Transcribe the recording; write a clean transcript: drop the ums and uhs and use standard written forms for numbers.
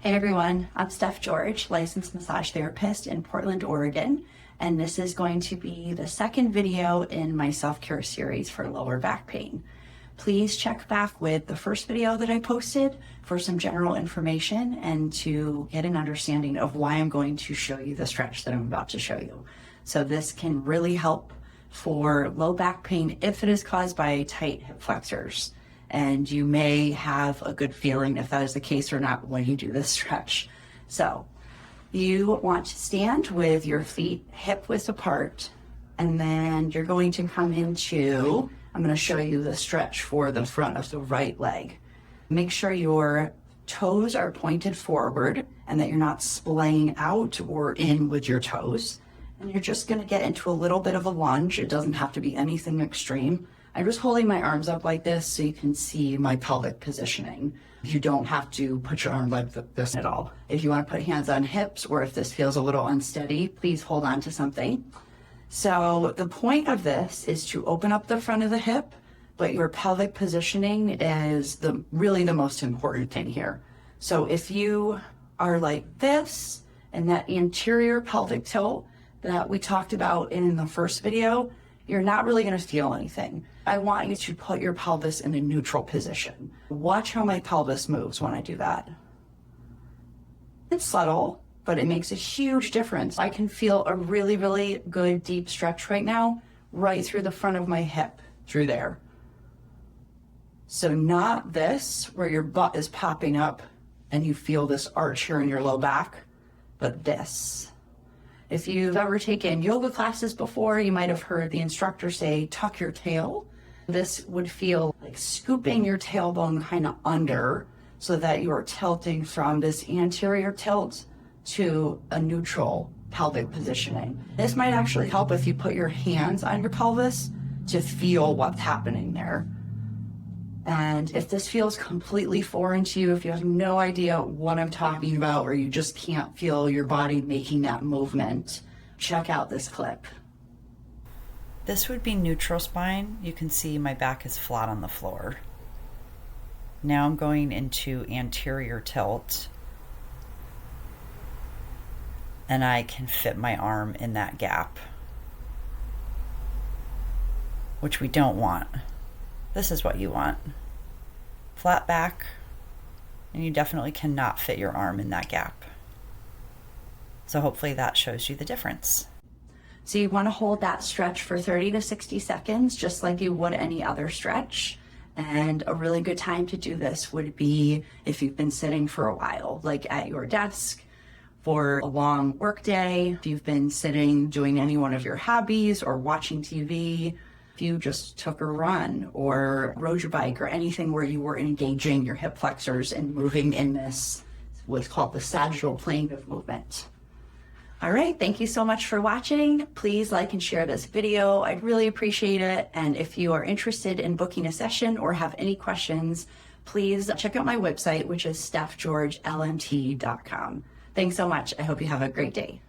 Hey everyone, I'm Steph George, licensed massage therapist in Portland, Oregon, and this is going to be the second video in my self-care series for lower back pain. Please check back with the first video that I posted for some general information and to get an understanding of why I'm going to show you the stretch that I'm about to show you. So this can really help for low back pain if it is caused by tight hip flexors. And you may have a good feeling if that is the case or not when you do this stretch. So you want to stand with your feet hip width apart, and then you're going to come into, I'm going to show you the stretch for the front of the right leg. Make sure your toes are pointed forward and that you're not splaying out or in with your toes. And you're just going to get into a little bit of a lunge. It doesn't have to be anything extreme. I'm just holding my arms up like this so you can see my pelvic positioning. You don't have to put your arm like this at all. If you want to put hands on hips or if this feels a little unsteady, please hold on to something. So the point of this is to open up the front of the hip, but your pelvic positioning is really the most important thing here. So if you are like this and that anterior pelvic tilt that we talked about in the first video, you're not really going to feel anything. I want you to put your pelvis in a neutral position. Watch how my pelvis moves when I do that. It's subtle, but it makes a huge difference. I can feel a really, really good deep stretch right now, right through the front of my hip, through there. So not this, where your butt is popping up and you feel this arch here in your low back, but this. If you've ever taken yoga classes before, you might have heard the instructor say, tuck your tail. This would feel like scooping your tailbone kind of under so that you are tilting from this anterior tilt to a neutral pelvic positioning. This might actually help if you put your hands on your pelvis to feel what's happening there. And if this feels completely foreign to you, if you have no idea what I'm talking about, or you just can't feel your body making that movement, check out this clip. This would be neutral spine. You can see my back is flat on the floor. Now I'm going into anterior tilt, and I can fit my arm in that gap, which we don't want. This is what you want. Flat back, and you definitely cannot fit your arm in that gap. So hopefully that shows you the difference. So you want to hold that stretch for 30 to 60 seconds, just like you would any other stretch. And a really good time to do this would be if you've been sitting for a while, like at your desk for a long work day, if you've been sitting doing any one of your hobbies or watching TV, if you just took a run or rode your bike or anything where you were engaging your hip flexors and moving in this, what's called the sagittal plane of movement. All right, thank you so much for watching. Please like and share this video. I'd really appreciate it. And if you are interested in booking a session or have any questions, please check out my website, which is stephgeorgelmt.com. Thanks so much. I hope you have a great day.